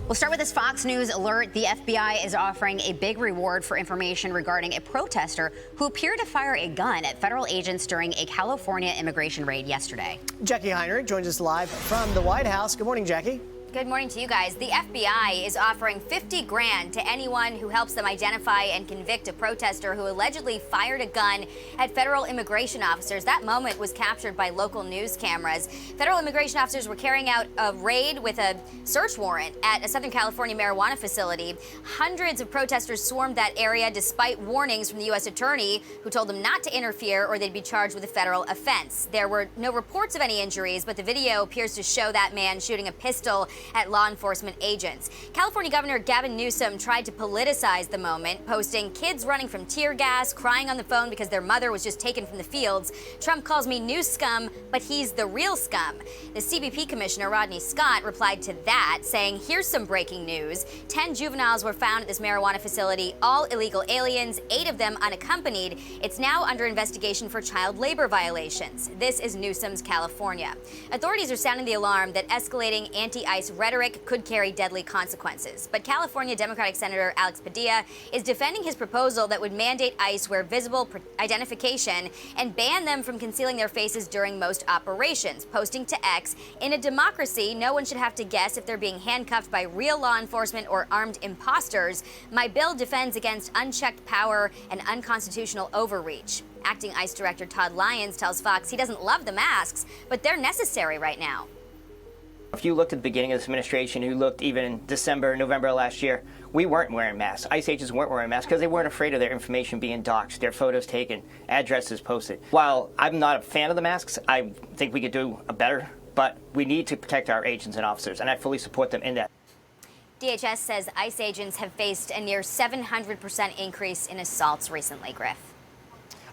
We'll start with this Fox News alert. The FBI is offering a big reward for information regarding a protester who appeared to fire a gun at federal agents during a California immigration raid yesterday. Jacqui Heinrich joins us live from the White House. Good morning, Jacqui. Good morning to you guys. The FBI is offering $50 grand to anyone who helps them identify and convict a protester who allegedly fired a gun at federal immigration officers. That moment was captured by local news cameras. Federal immigration officers were carrying out a raid with a search warrant at a Southern California marijuana facility. Hundreds of protesters swarmed that area despite warnings from the U.S. attorney, who told them not to interfere or they'd be charged with a federal offense. There were no reports of any injuries, but the video appears to show that man shooting a pistol at law enforcement agents. California Governor Gavin Newsom tried to politicize the moment, posting kids running from tear gas, crying on the phone because their mother was just taken from the fields. Trump calls me new scum, but he's the real scum. The CBP Commissioner Rodney Scott replied to that, saying, here's some breaking news. 10 juveniles were found at this marijuana facility, all illegal aliens, 8 of them unaccompanied. It's now under investigation for child labor violations. This is Newsom's California. Authorities are sounding the alarm that escalating anti-ICE rhetoric could carry deadly consequences. But California Democratic Senator Alex Padilla is defending his proposal that would mandate ICE wear visible identification and ban them from concealing their faces during most operations, posting to X, in a democracy, no one should have to guess if they're being handcuffed by real law enforcement or armed imposters. My bill defends against unchecked power and unconstitutional overreach. Acting ICE Director Todd Lyons tells Fox he doesn't love the masks, but they're necessary right now. If you looked at the beginning of this administration, you looked even in December, November last year, we weren't wearing masks. ICE agents weren't wearing masks because they weren't afraid of their information being doxxed, their photos taken, addresses posted. While I'm not a fan of the masks, I think we could do a better, but we need to protect our agents and officers, and I fully support them in that. DHS says ICE agents have faced a near 700% increase in assaults recently, Griff.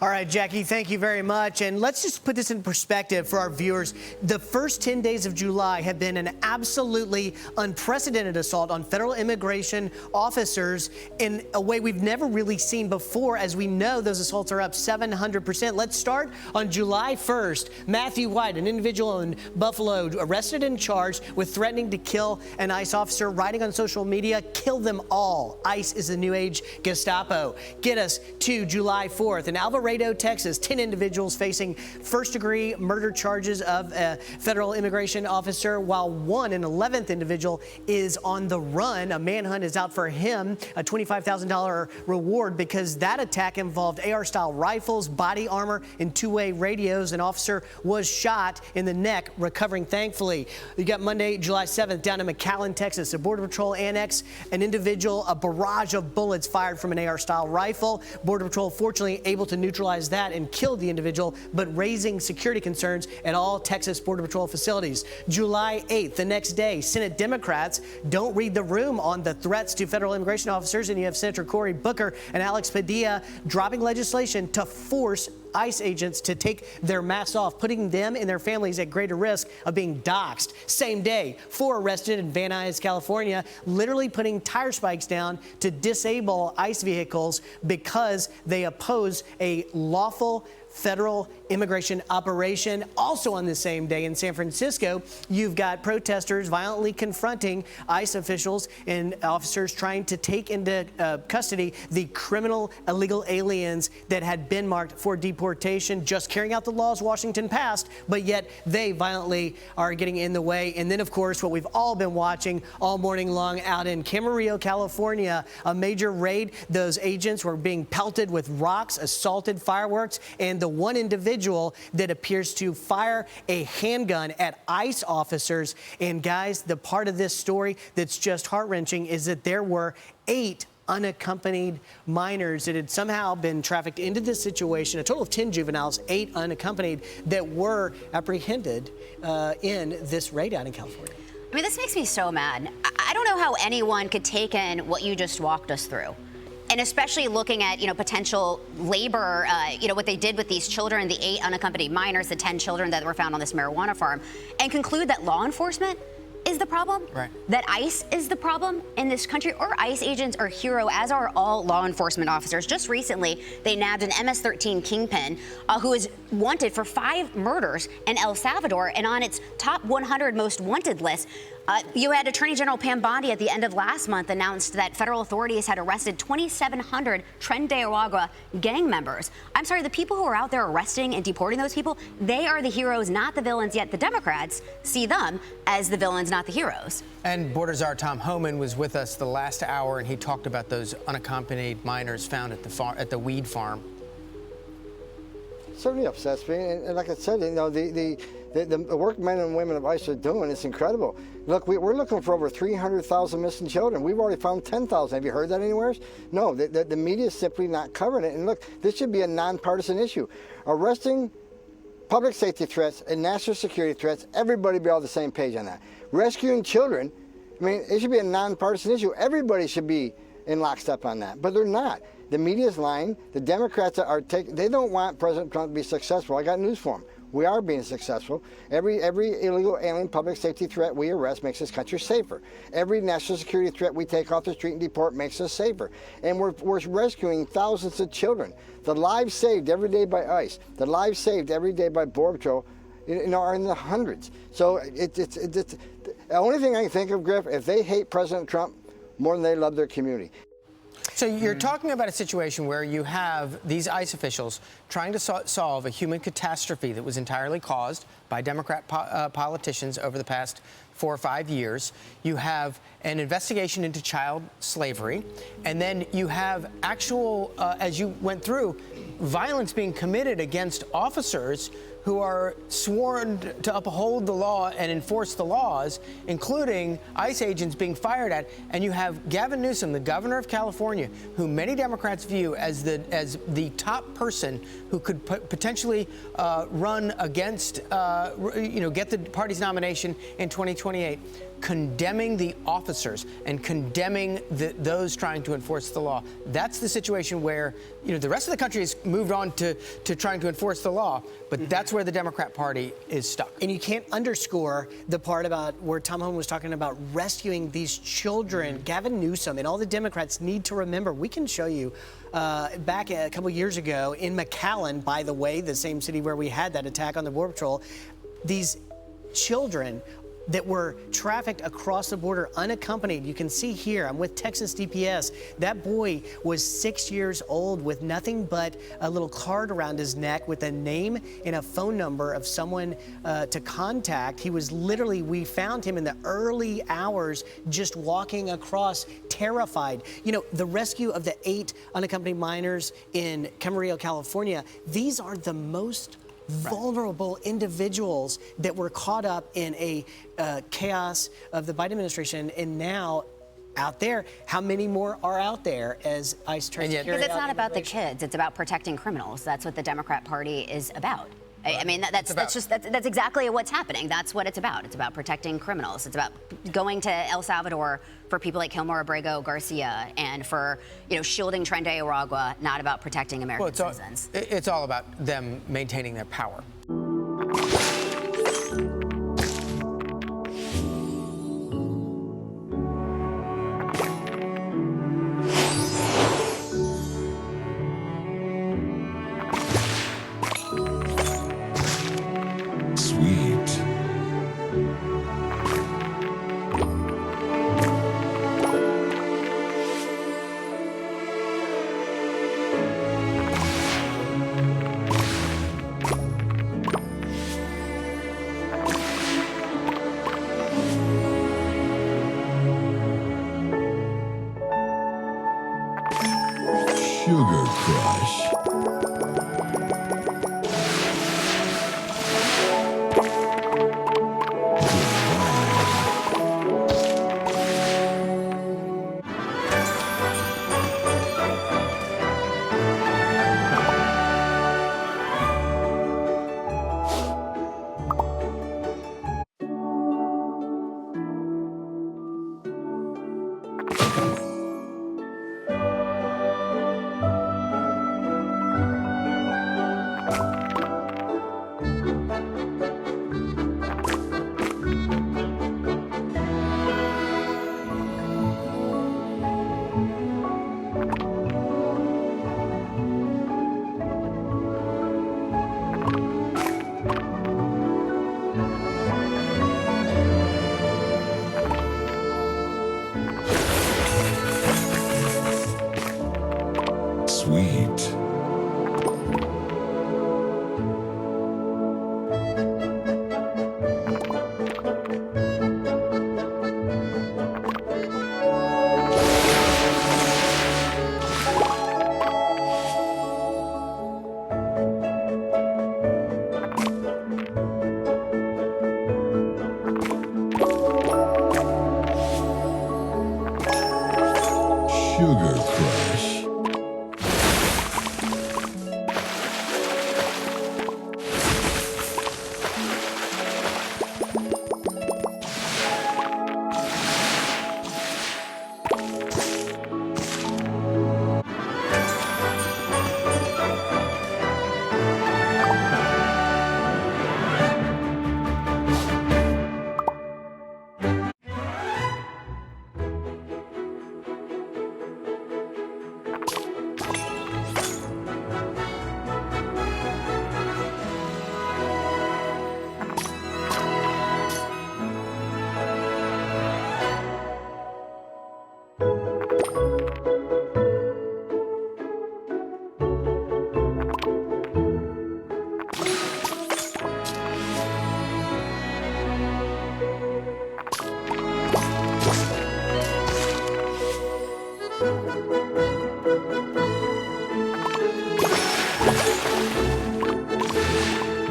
All right, Jacqui, thank you very much. And let's just put this in perspective for our viewers. The first 10 days of July have been an absolutely unprecedented assault on federal immigration officers in a way we've never really seen before. As we know, those assaults are up 700%. Let's start on July 1st. Matthew White, an individual in Buffalo, arrested and charged with threatening to kill an ICE officer, writing on social media, kill them all. ICE is the new age Gestapo. Get us to July 4th. In Alvarado, Texas, 10 individuals facing first-degree murder charges of a federal immigration officer, while an 11th individual is on the run. A manhunt is out for him, a $25,000 reward because that attack involved AR-style rifles, body armor, and two-way radios. An officer was shot in the neck, recovering thankfully. You got Monday, July 7th, down in McAllen, Texas, a Border Patrol annex, an individual, a barrage of bullets fired from an AR-style rifle. Border Patrol fortunately able to neutralize that and killed the individual, but raising security concerns at all Texas Border Patrol facilities. July 8th, the next day, Senate Democrats don't read the room on the threats to federal immigration officers, and you have Senator Cory Booker and Alex Padilla dropping legislation to force ICE agents to take their masks off, putting them and their families at greater risk of being doxxed. Same day, 4 arrested in Van Nuys, California, literally putting tire spikes down to disable ICE vehicles because they oppose a lawful federal immigration operation. Also on the same day in San Francisco, you've got protesters violently confronting ICE officials and officers trying to take into custody the criminal illegal aliens that had been marked for deportation, just carrying out the laws Washington passed, but yet they violently are getting in the way. And then, of course, what we've all been watching all morning long out in Camarillo, California, a major raid. Those agents were being pelted with rocks, assaulted, fireworks, and the one individual that appears to fire a handgun at ICE officers. And guys, the part of this story that's just heart-wrenching is that there were 8 unaccompanied minors that had somehow been trafficked into this situation, a total of 10 juveniles, 8 unaccompanied, that were apprehended in this raid out in California. I mean, this makes me so mad. I don't know how anyone could take in what you just walked us through. And especially looking at, potential labor, what they did with these children, the 8 unaccompanied minors, the 10 children that were found on this marijuana farm, and conclude that law enforcement is the problem, right? That ICE is the problem in this country, or ICE agents are hero, as are all law enforcement officers. Just recently, they nabbed an MS-13 kingpin who is wanted for 5 murders in El Salvador and on its top 100 most wanted list. You had Attorney General Pam Bondi at the end of last month announced that federal authorities had arrested 2,700 Tren de Aragua gang members. I'm sorry, the people who are out there arresting and deporting those people, they are the heroes, not the villains, yet the Democrats see them as the villains, not the heroes. And Border Czar Tom Homan was with us the last hour, and he talked about those unaccompanied minors found at the weed farm. Certainly upsets me, and like I said, you know, the work men and women of ICE are doing is incredible. Look, we're looking for over 300,000 missing children. We've already found 10,000. Have you heard that anywhere? No, the media is simply not covering it. And look, this should be a nonpartisan issue. Arresting public safety threats and national security threats, everybody be on the same page on that. Rescuing children, I mean, it should be a nonpartisan issue. Everybody should be in lockstep on that, but they're not. The media's lying. The Democrats they don't want President Trump to be successful. I got news for them. We are being successful. Every illegal alien public safety threat we arrest makes this country safer. Every national security threat we take off the street and deport makes us safer. And we're rescuing thousands of children. The lives saved every day by ICE, the lives saved every day by Border Patrol, you know, are in the hundreds. So it's the only thing I can think of, Griff, if they hate President Trump more than they love their community. So you're talking about a situation where you have these ICE officials trying to solve a human catastrophe that was entirely caused by Democrat politicians over the past 4 or 5 years. You have an investigation into child slavery, and then you have actual, as you went through, violence being committed against officers who are sworn to uphold the law and enforce the laws, including ICE agents being fired at. And you have Gavin Newsom, the governor of California, who many Democrats view as the top person who could potentially run against, get the party's nomination in 2028, condemning the officers and condemning those trying to enforce the law. That's the situation where, the rest of the country has moved on to trying to enforce the law, but that's where the Democrat Party is stuck. And you can't underscore the part about where Tom Homan was talking about rescuing these children. Gavin Newsom and all the Democrats need to remember, we can show you back a couple years ago in McAllen, by the way, the same city where we had that attack on the Border Patrol, these children that were trafficked across the border unaccompanied. You can see here, I'm with Texas DPS. That boy was 6 years old with nothing but a little card around his neck with a name and a phone number of someone to contact. He was literally, we found him in the early hours just walking across, terrified. The rescue of the 8 unaccompanied minors in Camarillo, California, these are the most vulnerable individuals that were caught up in a chaos of the Biden administration, and now out there, how many more are out there as ICE tries to carry out? Because it's not about the kids; it's about protecting criminals. That's what the Democrat Party is about. I mean, that's exactly what's happening. That's what it's about. It's about protecting criminals. It's about going to El Salvador for people like Gilmore Abrego Garcia and for, shielding Tren de Aragua, not about protecting American citizens. It's all about them maintaining their power. Sugar Crush. Sugar Crush.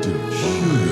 The Sugar